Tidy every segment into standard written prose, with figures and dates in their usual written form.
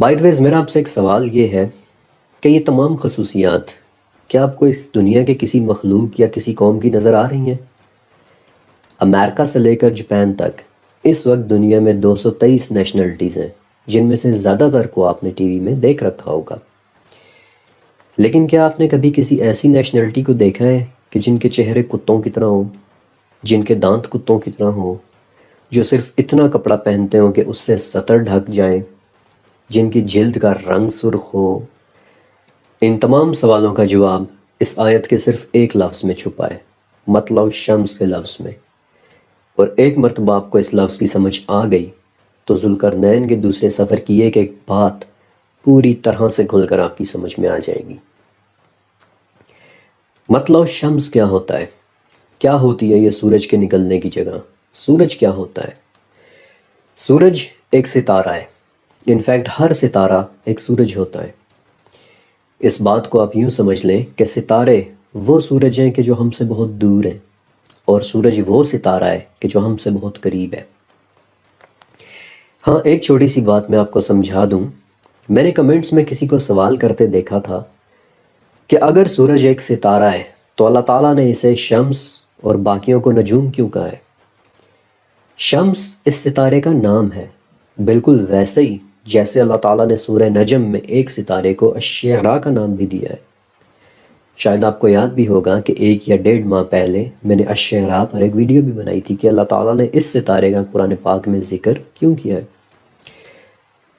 By the ویز میرا آپ سے ایک سوال یہ ہے کہ یہ تمام خصوصیات کیا آپ کو اس دنیا کے کسی مخلوق یا کسی قوم کی نظر آ رہی ہیں؟ امریکہ سے لے کر جاپان تک اس وقت دنیا میں 223 نیشنلٹیز ہیں، جن میں سے زیادہ تر کو آپ نے ٹی وی میں دیکھ رکھا ہوگا۔ لیکن کیا آپ نے کبھی کسی ایسی نیشنلٹی کو دیکھا ہے کہ جن کے چہرے کتوں کی طرح ہوں، جن کے دانت کتوں کی طرح ہوں، جو صرف اتنا کپڑا پہنتے ہوں کہ اس سے سطر ڈھک جائیں، جن کی جلد کا رنگ سرخ ہو؟ ان تمام سوالوں کا جواب اس آیت کے صرف ایک لفظ میں چھپا ہے، مطلع الشمس کے لفظ میں۔ اور ایک مرتبہ آپ کو اس لفظ کی سمجھ آ گئی تو ذوالقرنین کے دوسرے سفر کی ایک ایک بات پوری طرح سے کھل کر آپ کی سمجھ میں آ جائے گی۔ مطلع الشمس کیا ہوتا ہے؟ کیا ہوتی ہے یہ سورج کے نکلنے کی جگہ؟ سورج کیا ہوتا ہے؟ سورج ایک ستارہ ہے، انفیکٹ ہر ستارہ ایک سورج ہوتا ہے۔ اس بات کو آپ یوں سمجھ لیں کہ ستارے وہ سورج ہیں کہ جو ہم سے بہت دور ہیں، اور سورج وہ ستارہ ہے کہ جو ہم سے بہت قریب ہے۔ ہاں، ایک چھوٹی سی بات میں آپ کو سمجھا دوں۔ میں نے کمنٹس میں کسی کو سوال کرتے دیکھا تھا کہ اگر سورج ایک ستارہ ہے تو اللہ تعالیٰ نے اسے شمس اور باقیوں کو نجوم کیوں کہا ہے؟ شمس اس ستارے کا نام ہے، بالکل ویسے ہی جیسے اللہ تعالیٰ نے سورہ نجم میں ایک ستارے کو الشعراء کا نام بھی دیا ہے۔ شاید آپ کو یاد بھی ہوگا کہ 1 یا 1.5 ماہ پہلے میں نے الشعراء پر ایک ویڈیو بھی بنائی تھی کہ اللہ تعالیٰ نے اس ستارے کا قرآن پاک میں ذکر کیوں کیا ہے۔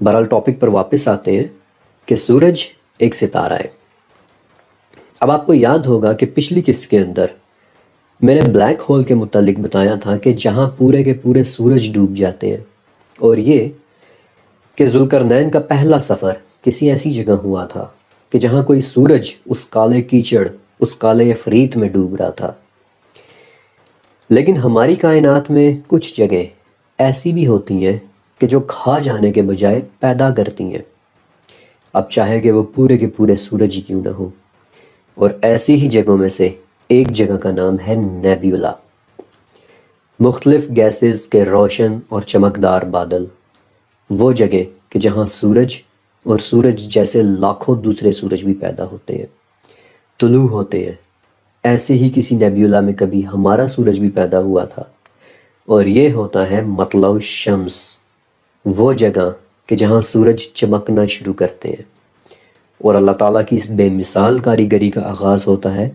بہرحال ٹاپک پر واپس آتے ہیں کہ سورج ایک ستارہ ہے۔ اب آپ کو یاد ہوگا کہ پچھلی قسط کے اندر میں نے بلیک ہول کے متعلق بتایا تھا کہ جہاں پورے کے پورے سورج ڈوب جاتے ہیں، اور یہ کہ ذوالقرنین کا پہلا سفر کسی ایسی جگہ ہوا تھا کہ جہاں کوئی سورج اس کالے کیچڑ، اس کالے افریت میں ڈوب رہا تھا۔ لیکن ہماری کائنات میں کچھ جگہیں ایسی بھی ہوتی ہیں کہ جو کھا جانے کے بجائے پیدا کرتی ہیں، اب چاہے کہ وہ پورے کے پورے سورج ہی کیوں نہ ہو۔ اور ایسی ہی جگہوں میں سے ایک جگہ کا نام ہے نیبیولا، مختلف گیسز کے روشن اور چمکدار بادل، وہ جگہ کہ جہاں سورج اور سورج جیسے لاکھوں دوسرے سورج بھی پیدا ہوتے ہیں، طلوع ہوتے ہیں۔ ایسے ہی کسی نیبیولا میں کبھی ہمارا سورج بھی پیدا ہوا تھا، اور یہ ہوتا ہے مطلع الشمس، وہ جگہ کہ جہاں سورج چمکنا شروع کرتے ہیں۔ اور اللہ تعالیٰ کی اس بے مثال کاریگری کا آغاز ہوتا ہے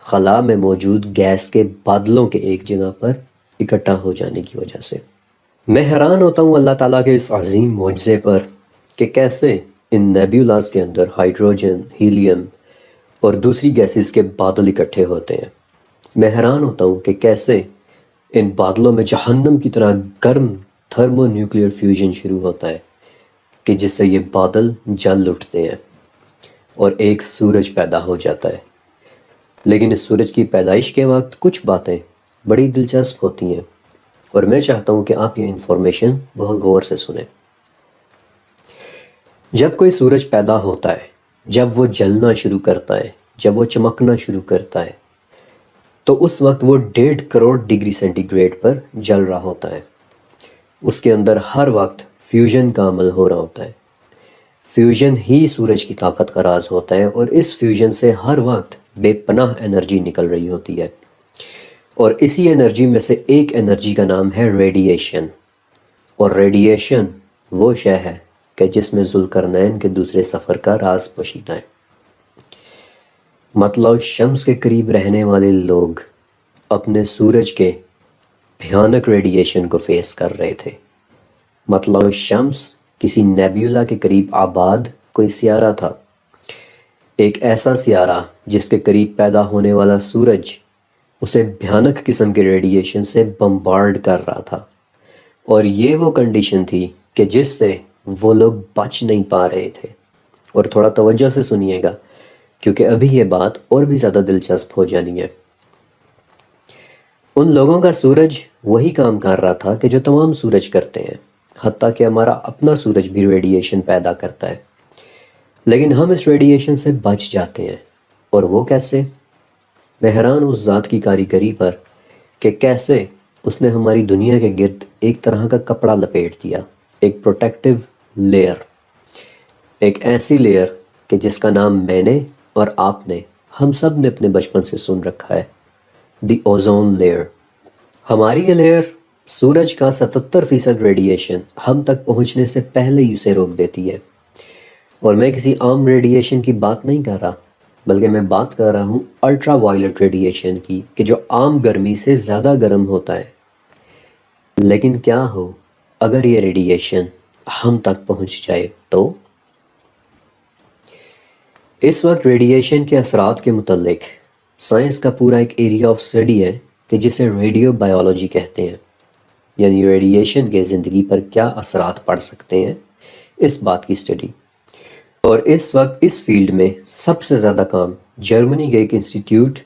خلا میں موجود گیس کے بادلوں کے ایک جگہ پر اکٹھا ہو جانے کی وجہ سے۔ میں حیران ہوتا ہوں اللہ تعالیٰ کے اس عظیم معجزے پر کہ کیسے ان نیبیولاز کے اندر ہائیڈروجن، ہیلیم اور دوسری گیسز کے بادل اکٹھے ہوتے ہیں۔ میں حیران ہوتا ہوں کہ کیسے ان بادلوں میں جہنم کی طرح گرم تھرمو نیوکلیئر فیوژن شروع ہوتا ہے کہ جس سے یہ بادل جل اٹھتے ہیں اور ایک سورج پیدا ہو جاتا ہے۔ لیکن اس سورج کی پیدائش کے وقت کچھ باتیں بڑی دلچسپ ہوتی ہیں، اور میں چاہتا ہوں کہ آپ یہ انفارمیشن بہت غور سے سنیں۔ جب کوئی سورج پیدا ہوتا ہے، جب وہ جلنا شروع کرتا ہے، جب وہ چمکنا شروع کرتا ہے، تو اس وقت وہ 1.5 کروڑ ڈگری سینٹی گریڈ پر جل رہا ہوتا ہے۔ اس کے اندر ہر وقت فیوژن کا عمل ہو رہا ہوتا ہے۔ فیوژن ہی سورج کی طاقت کا راز ہوتا ہے، اور اس فیوژن سے ہر وقت بے پناہ انرجی نکل رہی ہوتی ہے۔ اور اسی انرجی میں سے ایک انرجی کا نام ہے ریڈییشن، اور ریڈییشن وہ شے ہے کہ جس میں ذوالقرنین کے دوسرے سفر کا راز پوشیدہ ہے۔ مطلع الشمس کے قریب رہنے والے لوگ اپنے سورج کے بھیانک ریڈییشن کو فیس کر رہے تھے۔ مطلع الشمس کسی نیبیولا کے قریب آباد کوئی سیارہ تھا، ایک ایسا سیارہ جس کے قریب پیدا ہونے والا سورج اسے بھیانک قسم کے ریڈییشن سے بمبارڈ کر رہا تھا، اور یہ وہ کنڈیشن تھی کہ جس سے وہ لوگ بچ نہیں پا رہے تھے۔ اور تھوڑا توجہ سے سنیے گا کیونکہ ابھی یہ بات اور بھی زیادہ دلچسپ ہو جانی ہے۔ ان لوگوں کا سورج وہی کام کر رہا تھا کہ جو تمام سورج کرتے ہیں، حتیٰ کہ ہمارا اپنا سورج بھی ریڈییشن پیدا کرتا ہے، لیکن ہم اس ریڈییشن سے بچ جاتے ہیں۔ اور وہ کیسے؟ میں حیران اس ذات کی کاریگری پر کہ کیسے اس نے ہماری دنیا کے گرد ایک طرح کا کپڑا لپیٹ دیا، ایک پروٹیکٹیو لیئر۔ ایک ایسی لیئر کہ جس کا نام میں نے اور آپ نے، ہم سب نے اپنے بچپن سے سن رکھا ہے، دی اوزون لیئر۔ ہماری یہ لیئر سورج کا 77% ریڈیشن ہم تک پہنچنے سے پہلے ہی اسے روک دیتی ہے۔ اور میں کسی عام ریڈیشن کی بات نہیں کر رہا، بلکہ میں بات کر رہا ہوں الٹرا وائلٹ ریڈیشن کی، کہ جو عام گرمی سے زیادہ گرم ہوتا ہے۔ لیکن کیا ہو اگر یہ ریڈیشن ہم تک پہنچ جائے تو؟ اس وقت ریڈیشن کے اثرات کے متعلق سائنس کا پورا ایک ایریا آف اسٹڈی ہے کہ جسے ریڈیو بائیولوجی کہتے ہیں، یعنی ریڈیشن کے زندگی پر کیا اثرات پڑ سکتے ہیں، اس بات کی اسٹڈی۔ اور اس وقت اس فیلڈ میں سب سے زیادہ کام جرمنی کے ایک انسٹیٹیوٹ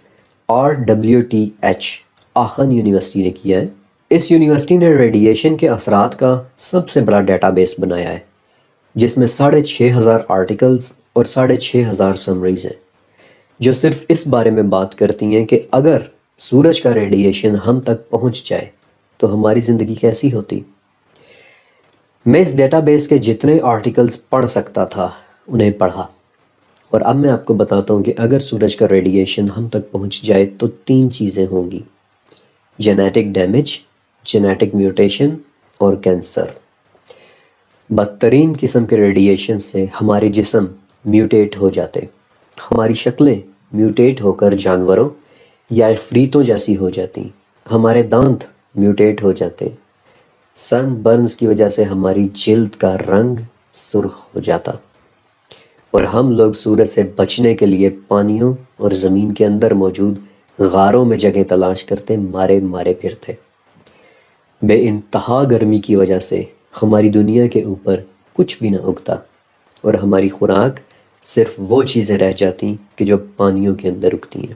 RWTH آخن یونیورسٹی نے کیا ہے۔ اس یونیورسٹی نے ریڈیشن کے اثرات کا سب سے بڑا ڈیٹا بیس بنایا ہے، جس میں 6,500 آرٹیکلز اور 6,500 سمریز ہیں، جو صرف اس بارے میں بات کرتی ہیں کہ اگر سورج کا ریڈیشن ہم تک پہنچ جائے تو ہماری زندگی کیسی ہوتی۔ میں اس ڈیٹا بیس کے جتنے آرٹیکلز پڑھ سکتا تھا انہیں پڑھا، اور اب میں آپ کو بتاتا ہوں کہ اگر سورج کا ریڈیشن ہم تک پہنچ جائے تو 3 چیزیں ہوں گی: جینیٹک ڈیمیج، جینیٹک میوٹیشن اور کینسر۔ بدترین قسم کے ریڈیشن سے ہمارے جسم میوٹیٹ ہو جاتے، ہماری شکلیں میوٹیٹ ہو کر جانوروں یا عفریتوں جیسی ہو جاتی، ہمارے دانت میوٹیٹ ہو جاتے، سن برنز کی وجہ سے ہماری جلد کا رنگ سرخ ہو جاتا، اور ہم لوگ سورج سے بچنے کے لیے پانیوں اور زمین کے اندر موجود غاروں میں جگہ تلاش کرتے مارے مارے پھرتے۔ بے انتہا گرمی کی وجہ سے ہماری دنیا کے اوپر کچھ بھی نہ اگتا، اور ہماری خوراک صرف وہ چیزیں رہ جاتی کہ جو پانیوں کے اندر اگتی ہیں۔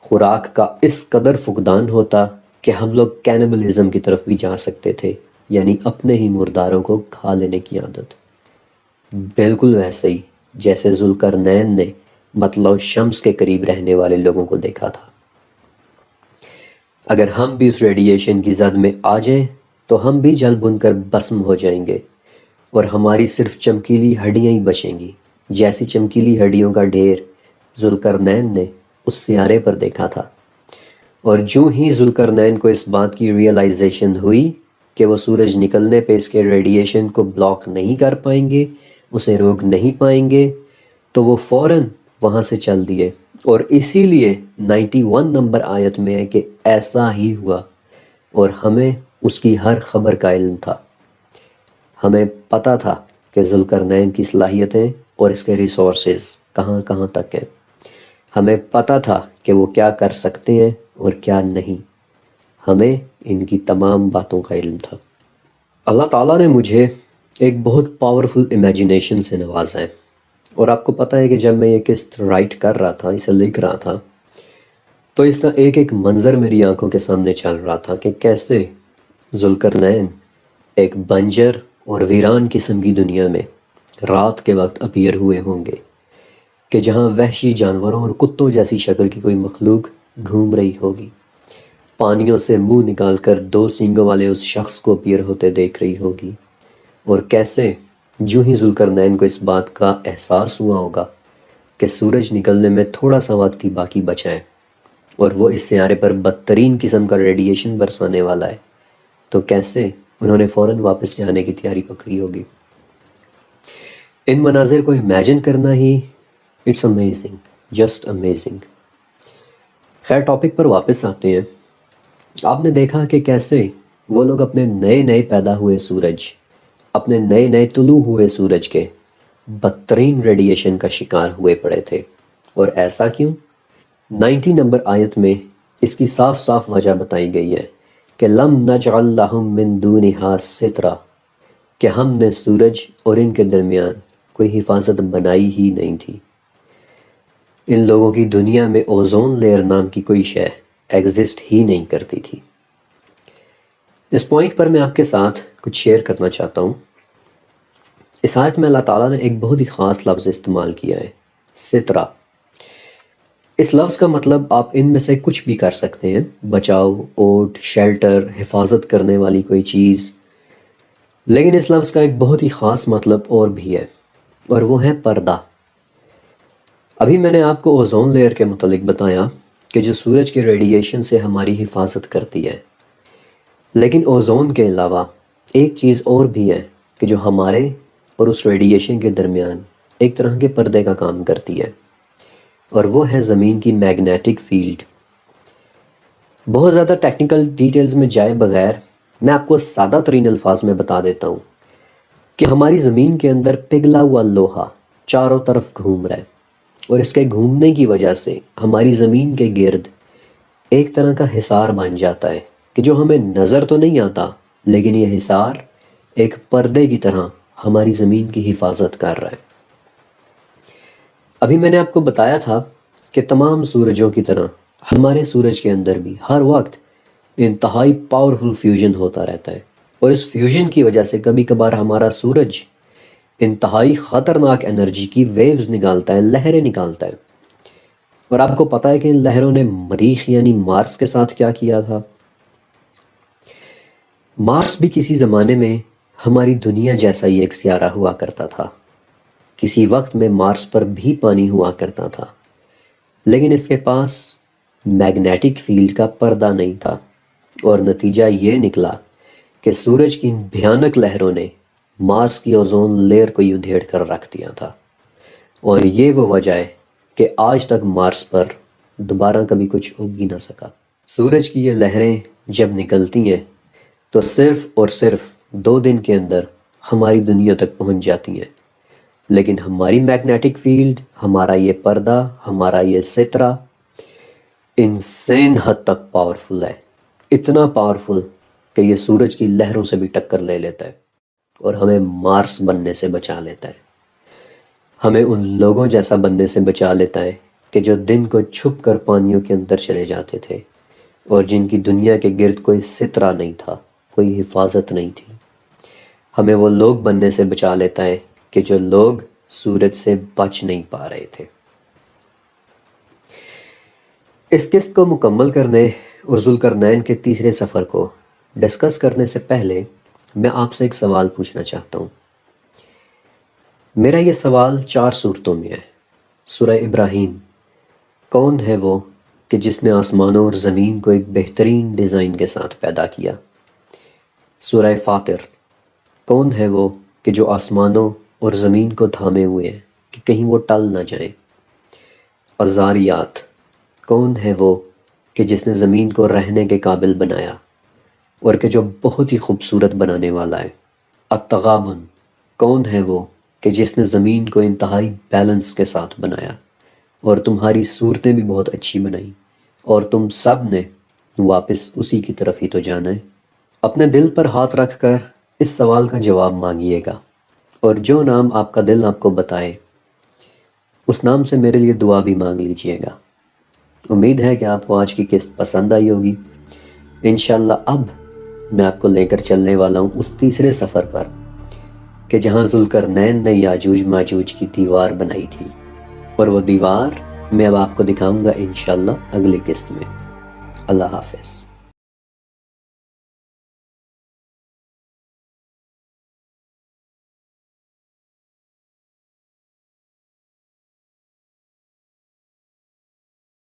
خوراک کا اس قدر فقدان ہوتا کہ ہم لوگ کینیبلزم کی طرف بھی جا سکتے تھے، یعنی اپنے ہی مرداروں کو کھا لینے کی عادت، بالکل ویسے ہی جیسے ذوالقرنین نے مطلع شمس کے قریب رہنے والے لوگوں کو دیکھا تھا۔ اگر ہم بھی اس ریڈیشن کی زد میں آ جائیں تو ہم بھی جل بن کر بھسم ہو جائیں گے، اور ہماری صرف چمکیلی ہڈیاں ہی بچیں گی، جیسی چمکیلی ہڈیوں کا ڈھیر ذوالقرنین نے اس سیارے پر دیکھا تھا۔ اور جو ہی ذوالقرنین کو اس بات کی ریئلائزیشن ہوئی کہ وہ سورج نکلنے پہ اس کے ریڈیشن کو بلاک نہیں کر پائیں گے، اسے روک نہیں پائیں گے، تو وہ فوراً وہاں سے چل دیے۔ اور اسی لیے 91 نمبر آیت میں ہے کہ ایسا ہی ہوا، اور ہمیں اس کی ہر خبر کا علم تھا۔ ہمیں پتہ تھا کہ ذوالقرنین کی صلاحیتیں اور اس کے ریسورسز کہاں کہاں تک ہیں۔ ہمیں پتہ تھا کہ وہ کیا کر سکتے ہیں اور کیا نہیں۔ ہمیں ان کی تمام باتوں کا علم تھا۔ اللہ تعالیٰ نے مجھے ایک بہت پاورفل امیجنیشن سے نوازا ہے، اور آپ کو پتہ ہے کہ جب میں یہ قسط رائٹ کر رہا تھا، اسے لکھ رہا تھا، تو اس کا ایک ایک منظر میری آنکھوں کے سامنے چل رہا تھا کہ کیسے ذوالقرنین ایک بنجر اور ویران قسم کی دنیا میں رات کے وقت اپیئر ہوئے ہوں گے، کہ جہاں وحشی جانوروں اور کتوں جیسی شکل کی کوئی مخلوق گھوم رہی ہوگی، پانیوں سے منہ نکال کر 2 سینگوں والے اس شخص کو اپیئر ہوتے دیکھ رہی ہوگی، اور کیسے جو ہی ذوالقرنین کو اس بات کا احساس ہوا ہوگا کہ سورج نکلنے میں تھوڑا سا وقت ہی باقی بچا ہے اور وہ اس سیارے پر بدترین قسم کا ریڈیشن برسانے والا ہے، تو کیسے انہوں نے فوراً واپس جانے کی تیاری پکڑی ہوگی۔ ان مناظر کو امیجن کرنا ہی اٹس امیزنگ، جسٹ امیزنگ۔ خیر، ٹاپک پر واپس آتے ہیں۔ آپ نے دیکھا کہ کیسے وہ لوگ اپنے نئے نئے پیدا ہوئے سورج، اپنے نئے نئے طلوع ہوئے سورج کے بدترین ریڈیشن کا شکار ہوئے پڑے تھے، اور ایسا کیوں؟ 90 نمبر آیت میں اس کی صاف صاف وجہ بتائی گئی ہے کہ لم نجعل لہم من دونہا سترا، کہ ہم نے سورج اور ان کے درمیان کوئی حفاظت بنائی ہی نہیں تھی۔ ان لوگوں کی دنیا میں اوزون لیئر نام کی کوئی شے ایگزسٹ ہی نہیں کرتی تھی۔ اس پوائنٹ پر میں آپ کے ساتھ کچھ شیئر کرنا چاہتا ہوں۔ اس آیت میں اللہ تعالیٰ نے ایک بہت ہی خاص لفظ استعمال کیا ہے، سترہ۔ اس لفظ کا مطلب آپ ان میں سے کچھ بھی کر سکتے ہیں، بچاؤ، اوٹ، شیلٹر، حفاظت کرنے والی کوئی چیز، لیکن اس لفظ کا ایک بہت ہی خاص مطلب اور بھی ہے۔ اور وہ ہے پردہ۔ ابھی میں نے آپ کو اوزون لیئر کے متعلق بتایا کہ جو سورج کے ریڈیشن سے ہماری حفاظت کرتی ہے، لیکن اوزون کے علاوہ ایک چیز اور بھی ہے کہ جو ہمارے اور اس ریڈیشن کے درمیان ایک طرح کے پردے کا کام کرتی ہے، اور وہ ہے زمین کی میگنیٹک فیلڈ۔ بہت زیادہ ٹیکنیکل ڈیٹیلز میں جائے بغیر میں آپ کو سادہ ترین الفاظ میں بتا دیتا ہوں کہ ہماری زمین کے اندر پگھلا ہوا لوہا چاروں طرف گھوم رہا ہے، اور اس کے گھومنے کی وجہ سے ہماری زمین کے گرد ایک طرح کا حصار بن جاتا ہے کہ جو ہمیں نظر تو نہیں آتا، لیکن یہ حصار ایک پردے کی طرح ہماری زمین کی حفاظت کر رہا ہے۔ ابھی میں نے آپ کو بتایا تھا کہ تمام سورجوں کی طرح ہمارے سورج کے اندر بھی ہر وقت انتہائی پاورفل فیوژن ہوتا رہتا ہے، اور اس فیوژن کی وجہ سے کبھی کبھار ہمارا سورج انتہائی خطرناک انرجی کی ویوز نکالتا ہے، لہریں نکالتا ہے۔ اور آپ کو پتہ ہے کہ ان لہروں نے مریخ یعنی مارس کے ساتھ کیا کیا تھا؟ مارس بھی کسی زمانے میں ہماری دنیا جیسا ہی ایک سیارہ ہوا کرتا تھا۔ کسی وقت میں مارس پر بھی پانی ہوا کرتا تھا، لیکن اس کے پاس میگنیٹک فیلڈ کا پردہ نہیں تھا، اور نتیجہ یہ نکلا کہ سورج کی ان بھیانک لہروں نے مارس کی اوزون لیئر کو ادھیڑ کر رکھ دیا تھا، اور یہ وہ وجہ ہے کہ آج تک مارس پر دوبارہ کبھی کچھ اگ ہی نہ سکا۔ سورج کی یہ لہریں جب نکلتی ہیں تو صرف اور صرف 2 دن کے اندر ہماری دنیا تک پہنچ جاتی ہیں، لیکن ہماری میگنیٹک فیلڈ، ہمارا یہ پردہ، ہمارا یہ سترہ انسین حد تک پاورفل ہے، اتنا پاورفل کہ یہ سورج کی لہروں سے بھی ٹکر لے لیتا ہے اور ہمیں مارس بننے سے بچا لیتا ہے، ہمیں ان لوگوں جیسا بننے سے بچا لیتا ہے کہ جو دن کو چھپ کر پانیوں کے اندر چلے جاتے تھے اور جن کی دنیا کے گرد کوئی سترہ نہیں تھا، کوئی حفاظت نہیں تھی۔ ہمیں وہ لوگ بننے سے بچا لیتا ہے کہ جو لوگ سورج سے بچ نہیں پا رہے تھے۔ اس قسط کو مکمل کرنے اور ذوالقرنین کے تیسرے سفر کو ڈسکس کرنے سے پہلے میں آپ سے ایک سوال پوچھنا چاہتا ہوں۔ میرا یہ سوال 4 صورتوں میں ہے۔ سورہ ابراہیم، کون ہے وہ کہ جس نے آسمانوں اور زمین کو ایک بہترین ڈیزائن کے ساتھ پیدا کیا؟ سورہ فاطر، کون ہے وہ کہ جو آسمانوں اور زمین کو تھامے ہوئے ہیں کہ کہیں وہ ٹل نہ جائیں؟ الذاریات، کون ہے وہ کہ جس نے زمین کو رہنے کے قابل بنایا اور کہ جو بہت ہی خوبصورت بنانے والا ہے؟ التغابن، کون ہے وہ کہ جس نے زمین کو انتہائی بیلنس کے ساتھ بنایا اور تمہاری صورتیں بھی بہت اچھی بنائیں، اور تم سب نے واپس اسی کی طرف ہی تو جانا ہے۔ اپنے دل پر ہاتھ رکھ کر اس سوال کا جواب مانگیے گا، اور جو نام آپ کا دل آپ کو بتائے اس نام سے میرے لیے دعا بھی مانگ لیجئے گا۔ امید ہے کہ آپ کو آج کی قسط پسند آئی ہوگی۔ انشاءاللہ اب میں آپ کو لے کر چلنے والا ہوں اس تیسرے سفر پر کہ جہاں ذوالقرنین نے یاجوج ماجوج کی دیوار بنائی تھی، اور وہ دیوار میں اب آپ کو دکھاؤں گا انشاءاللہ اگلی قسط میں۔ اللہ حافظ۔